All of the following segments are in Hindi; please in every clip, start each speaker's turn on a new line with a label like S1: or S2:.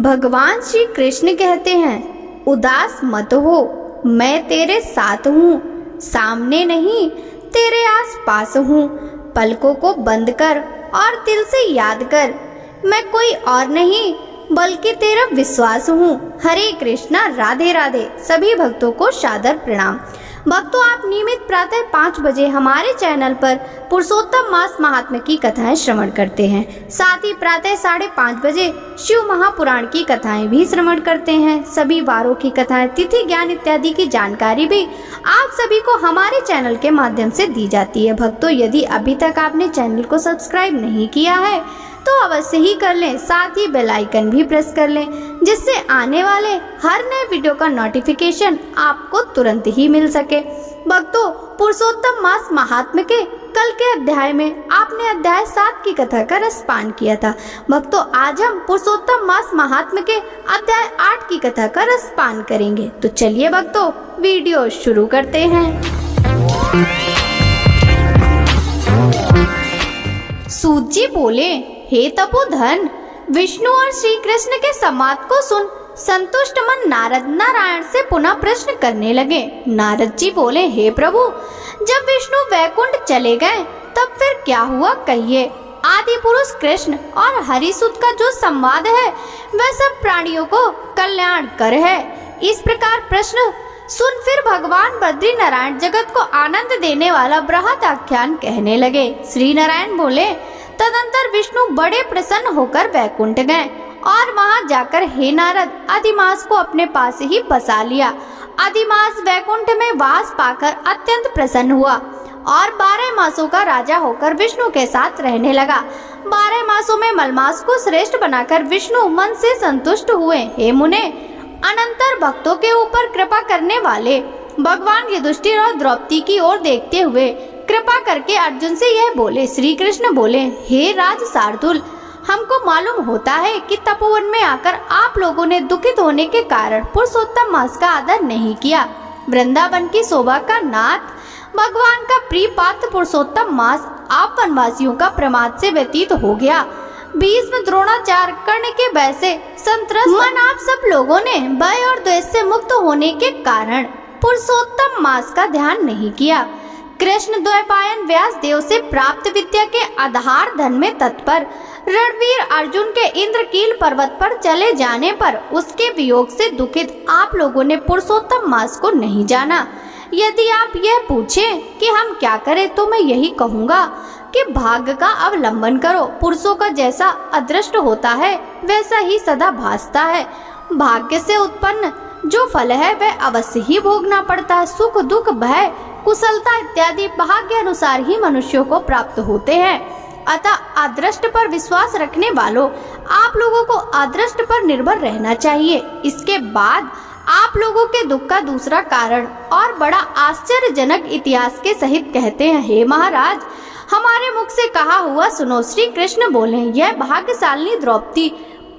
S1: भगवान श्री कृष्ण कहते हैं, उदास मत हो, मैं तेरे साथ हूँ, सामने नहीं तेरे आस पास हूँ। पलकों को बंद कर और दिल से याद कर, मैं कोई और नहीं बल्कि तेरा विश्वास हूँ। हरे कृष्णा, राधे राधे। सभी भक्तों को सादर प्रणाम। भक्तों, आप नियमित प्रातः 5 बजे हमारे चैनल पर पुरुषोत्तम मास महात्म्य की कथाएं श्रवण करते हैं। साथ ही प्रातः 5:30 बजे शिव महापुराण की कथाएं भी श्रवण करते हैं। सभी वारों की कथाएं, तिथि ज्ञान इत्यादि की जानकारी भी आप सभी को हमारे चैनल के माध्यम से दी जाती है। भक्तों, यदि अभी तक आपने चैनल को सब्सक्राइब नहीं किया है तो अवश्य ही कर लें, साथ ही बेल आइकन भी प्रेस कर लें, जिससे आने वाले हर नए वीडियो का नोटिफिकेशन आपको तुरंत ही मिल सके। भक्तों, पुरुषोत्तम मास महात्म्य के कल के अध्याय में आपने अध्याय 7 की कथा का रसपान किया था। भक्तों, आज हम पुरुषोत्तम मास महात्म्य के अध्याय 8 की कथा का रसपान करेंगे। तो चलिए भक्तों, वीडियो शुरू करते हैं। सूत जी बोले, हे तपोधन, विष्णु और श्री कृष्ण के संवाद को सुन संतुष्ट मन नारद नारायण से पुनः प्रश्न करने लगे। नारद जी बोले, हे प्रभु, जब विष्णु वैकुंठ चले गए तब फिर क्या हुआ, कहिए। आदि पुरुष कृष्ण और हरिसुत का जो संवाद है वह सब प्राणियों को कल्याण कर है। इस प्रकार प्रश्न सुन फिर भगवान बद्री नारायण जगत को आनंद देने वाला बृहद आख्यान कहने लगे। श्री नारायण बोले, तदंतर विष्णु बड़े प्रसन्न होकर वैकुंठ गए और वहां जाकर हे नारद, अधिमास को अपने पास ही बसा लिया। अधिमास वैकुंठ में वास पाकर अत्यंत प्रसन्न हुआ और 12 मासों का राजा होकर विष्णु के साथ रहने लगा। 12 मासों में मलमास को श्रेष्ठ बनाकर विष्णु मन से संतुष्ट हुए। हे मुने, अनंतर भक्तों के ऊपर कृपा करने वाले भगवान युधिष्ठिर और द्रौपदी की ओर देखते हुए कृपा करके अर्जुन से यह बोले। श्री कृष्ण बोले, हे राज शार्दूल, हमको मालूम होता है कि तपोवन में आकर आप लोगों ने दुखित होने के कारण पुरुषोत्तम मास का आदर नहीं किया। वृंदावन की शोभा का नाथ, भगवान का प्रिय पात्र पुरुषोत्तम मास आप वनवासियों का प्रमाद से व्यतीत हो गया। भीष्म, द्रोणाचार्य, कर्ण के भय से संत्रस्त मन आप सब लोगों ने भय और द्वेष से मुक्त होने के कारण पुरुषोत्तम मास का ध्यान नहीं किया। कृष्ण द्वैपायन व्यास देव से प्राप्त विद्या के आधार धन में तत्पर रणवीर अर्जुन के इंद्रकील पर्वत पर चले जाने पर उसके वियोग से दुखित आप लोगों ने पुरुषोत्तम मास को नहीं जाना। यदि आप यह पूछें कि हम क्या करें तो मैं यही कहूँगा कि भाग्य का अवलंबन करो। पुरुषों का जैसा अदृष्ट होता है वैसा ही सदा भासता है। भाग्य से उत्पन्न जो फल है वह अवश्य ही भोगना पड़ता है। सुख, दुख, भय, कुशलता इत्यादि भाग्य अनुसार ही मनुष्यों को प्राप्त होते हैं। अतः अदृष्ट पर विश्वास रखने वालों, आप लोगों को अदृष्ट पर निर्भर रहना चाहिए। इसके बाद आप लोगों के दुख का दूसरा कारण और बड़ा आश्चर्यजनक इतिहास के सहित कहते हैं। हे महाराज, हमारे मुख से कहा हुआ सुनो। श्री कृष्ण बोले, यह भाग्यशालिनी द्रौपदी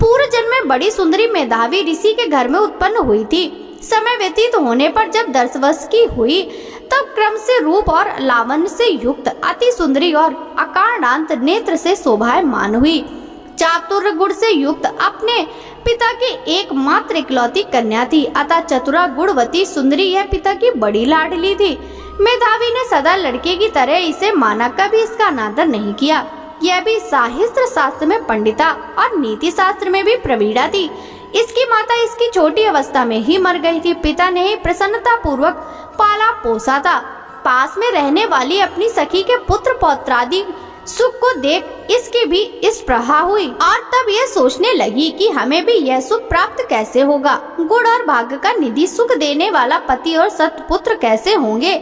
S1: पूर्व जन्म में बड़ी सुंदरी मेधावी ऋषि के घर में उत्पन्न हुई थी। समय व्यतीत होने पर जब 10 वर्ष की हुई तब क्रम से रूप और लावण्य से युक्त अति सुंदरी और अकारणांत नेत्र से शोभायमान हुई। चातुर्य गुण से युक्त अपने पिता की एकमात्र इकलौती कन्या थी। अतः चतुरा गुणवती सुंदरी यह पिता की बड़ी लाडली थी। मेधावी ने सदा लड़के की तरह इसे माना, कभी इसका अनादर नहीं किया। यह भी साहित्य शास्त्र में पंडिता और नीति शास्त्र में भी प्रवीणा थी। इसकी माता इसकी छोटी अवस्था में ही मर गई थी। पिता ने ही प्रसन्नता पूर्वक पाला पोसा था। पास में रहने वाली अपनी सखी के पुत्र पौत्रादि सुख को देख इसकी भी स्पृहा हुई और तब यह सोचने लगी कि हमें भी यह सुख प्राप्त कैसे होगा। गुण और भाग्य का निधि सुख देने वाला पति और सत्पुत्र कैसे होंगे।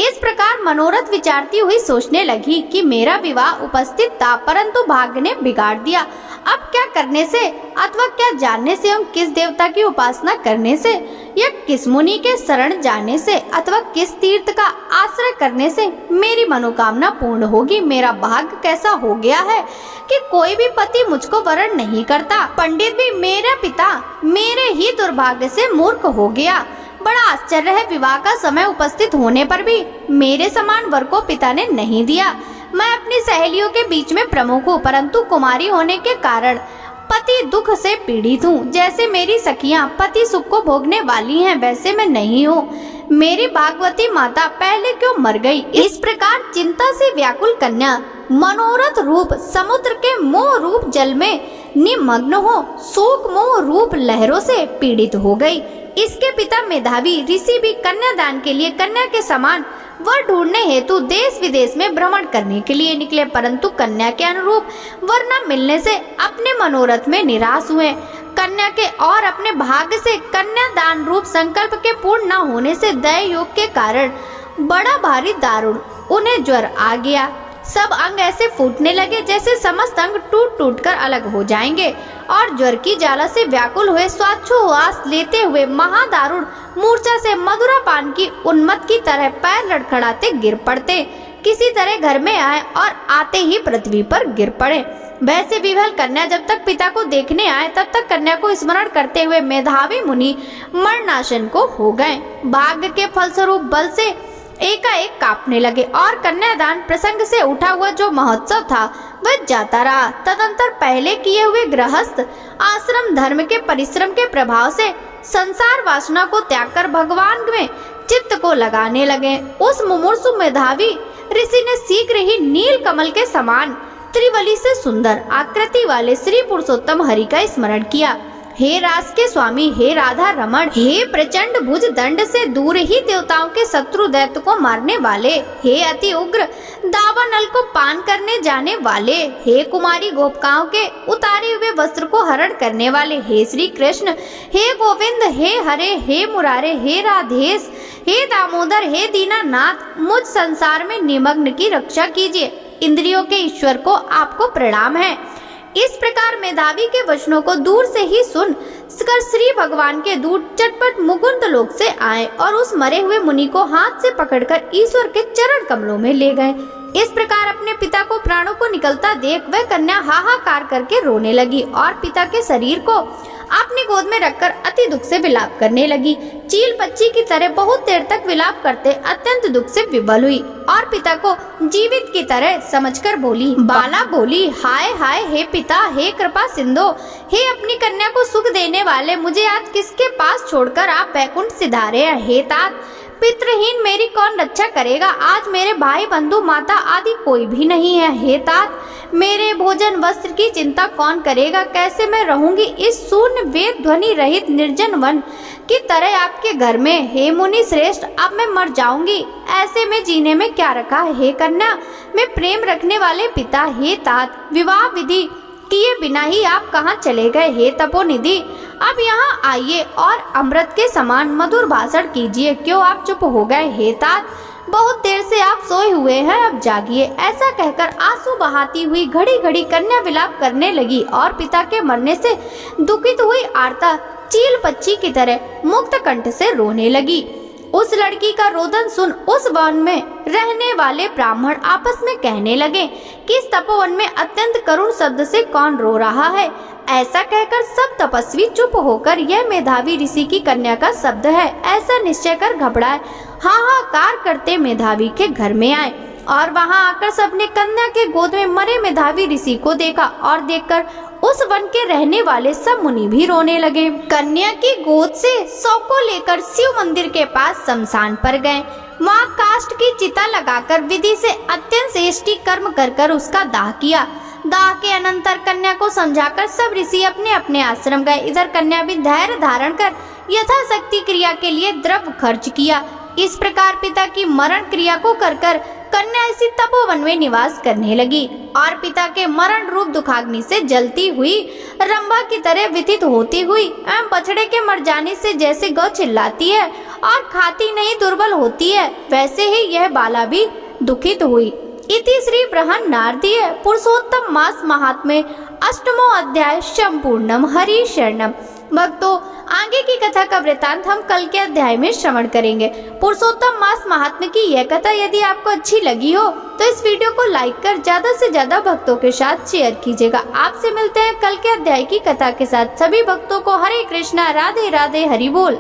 S1: इस प्रकार मनोरथ विचारती हुई सोचने लगी कि मेरा विवाह उपस्थित था, परंतु भाग्य ने बिगाड़ दिया। अब क्या करने से अथवा क्या जानने से, हम किस देवता की उपासना करने से या किस मुनि के शरण जाने से अथवा किस तीर्थ का आश्रय करने से मेरी मनोकामना पूर्ण होगी। मेरा भाग्य कैसा हो गया है कि कोई भी पति मुझको वरण नहीं करता। पंडित भी मेरा पिता मेरे ही दुर्भाग्य से मूर्ख हो गया। बड़ा आश्चर्य है, विवाह का समय उपस्थित होने पर भी मेरे समान वर को पिता ने नहीं दिया। मैं अपनी सहेलियों के बीच में प्रमुख हूँ, परंतु कुमारी होने के कारण पति दुख से पीड़ित हूँ। जैसे मेरी सखियां पति सुख को भोगने वाली हैं, वैसे मैं नहीं हूँ। मेरी भागवती माता पहले क्यों मर गई? इस प्रकार चिंता से व्याकुल कन्या मनोरथ रूप समुद्र के मोह रूप जल में निमग्न हो शोक मोह रूप लहरों से पीड़ित हो गई। इसके पिता मेधावी ऋषि भी कन्यादान के लिए कन्या के समान वर ढूंढने हेतु देश विदेश में भ्रमण करने के लिए निकले, परंतु कन्या के अनुरूप वर न मिलने से अपने मनोरथ में निराश हुए। कन्या के और अपने भाग्य से कन्यादान रूप संकल्प के पूर्ण न होने से दय योग के कारण बड़ा भारी दारुण उन्हें ज्वर आ गया। सब अंग ऐसे फूटने लगे जैसे समस्त अंग टूट टूट कर अलग हो जाएंगे और ज्वर की ज्वाला से व्याकुल हुए श्वासोच्छ्वास लेते हुए महादारुण मूर्छा से मधुरा पान की उन्मत्त की तरह पैर लड़खड़ाते गिर पड़ते। किसी तरह घर में आए और आते ही पृथ्वी पर गिर पड़े। वैसे विवल कन्या जब तक पिता को देखने आए तब तक कन्या को स्मरण करते हुए मेधावी मुनि मरणासन को हो गए। भाग्य के फलस्वरूप बल से एकाएक कांपने लगे और कन्यादान प्रसंग से उठा हुआ जो महोत्सव था वह जाता रहा। तदंतर पहले किए हुए गृहस्थ आश्रम धर्म के परिश्रम के प्रभाव से संसार वासना को त्याग कर भगवान में चित्त को लगाने लगे। उस मुमूर्षु मेधावी ऋषि ने शीघ्र ही नील कमल के समान त्रिवली से सुंदर आकृति वाले श्री पुरुषोत्तम हरि का स्मरण किया। हे रास के स्वामी, हे राधा रमण, हे प्रचंड भुज दंड से दूर ही देवताओं के शत्रु दैत्य को मारने वाले, हे अति उग्र दावानल को पान करने जाने वाले, हे कुमारी गोपिकाओं के उतारे हुए वस्त्र को हरण करने वाले, हे श्री कृष्ण, हे गोविंद, हे हरे, हे मुरारे, हे राधेश, हे दामोदर, हे दीनानाथ, मुझ संसार में निमग्न की रक्षा कीजिए। इंद्रियों के ईश्वर को आपको प्रणाम है। इस प्रकार मेधावी के वचनों को दूर से ही सुन कर श्री भगवान के दूत चटपट मुकुंद लोक से आए और उस मरे हुए मुनि को हाथ से पकड़कर ईश्वर के चरण कमलों में ले गए। इस प्रकार अपने पिता को प्राणों को निकलता देख वह कन्या हाहाकार करके रोने लगी और पिता के शरीर को अपनी गोद में रखकर अति दुख से विलाप करने लगी। चील बच्ची की तरह बहुत देर तक विलाप करते अत्यंत दुख से विवल हुई और पिता को जीवित की तरह समझकर बोली। बाला बोली, हाय हाय हे पिता, हे कृपा सिंधु, हे अपनी कन्या को सुख देने वाले, मुझे आज किसके पास छोड़कर आप बैकुंठ सिधारे हैं? हे तात, पितृहीन मेरी कौन रक्षा करेगा? आज मेरे भाई बंधु माता आदि कोई भी नहीं है। हे तात, मेरे भोजन वस्त्र की चिंता कौन करेगा? कैसे मैं रहूंगी इस शून्य वेद ध्वनि रहित निर्जन वन की तरह आपके घर में? हे मुनि श्रेष्ठ, अब मैं मर जाऊंगी, ऐसे में जीने में क्या रखा है? हे कन्या, मैं प्रेम रखने वाले पिता, हे तात, विवाह विधि किए बिना ही आप कहाँ चले गए? हे तपोनिधि, अब यहाँ आइए और अमृत के समान मधुर भाषण कीजिए। क्यों आप चुप हो गए? हे तात, बहुत देर से आप सोए हुए हैं, अब जागिए। ऐसा कहकर आंसू बहाती हुई घड़ी घड़ी कन्या विलाप करने लगी और पिता के मरने से दुखित हुई आर्ता चील पक्षी की तरह मुक्त कंठ से रोने लगी। उस लड़की का रोदन सुन उस वन में रहने वाले ब्राह्मण आपस में कहने लगे कि इस तपोवन में अत्यंत करुण शब्द से कौन रो रहा है। ऐसा कहकर सब तपस्वी चुप होकर यह मेधावी ऋषि की कन्या का शब्द है ऐसा निश्चय कर घबराए हाहाकार करते मेधावी के घर में आए और वहां आकर सबने कन्या के गोद में मरे मेधावी ऋषि को देखा और देखकर उस वन के रहने वाले सब मुनि भी रोने लगे। कन्या की गोद से शव को लेकर शिव मंदिर के पास शमशान पर गए। वहाँ काष्ठ की चिता लगाकर विधि से अत्यंत श्रेष्ठी कर्म कर उसका दाह किया। दाह के अनंतर कन्या को समझाकर सब ऋषि अपने अपने आश्रम गए। इधर कन्या भी धैर्य धारण कर यथाशक्ति क्रिया के लिए द्रव्य खर्च किया। इस प्रकार पिता की मरण क्रिया को कर कन्या इसी तपोवन में निवास करने लगी और पिता के मरण रूप दुखाग्नि से जलती हुई रंभा की तरह व्यतीत होती हुई एवं बछड़े के मर जाने से जैसे गौ चिल्लाती है और खाती नहीं दुर्बल होती है, वैसे ही यह बाला भी दुखित हुई। इति श्री बृहन् नारदीय पुरुषोत्तम मास महात्म्य अष्टमो अध्याय संपूर्णम। हरि शरणम। भक्तों, आगे की कथा का वृतांत हम कल के अध्याय में श्रवण करेंगे। पुरुषोत्तम मास महात्म्य की यह कथा यदि आपको अच्छी लगी हो तो इस वीडियो को लाइक कर ज्यादा से ज्यादा भक्तों के साथ शेयर कीजिएगा। आपसे मिलते हैं कल के अध्याय की कथा के साथ। सभी भक्तों को हरे कृष्णा, राधे राधे, हरि बोल।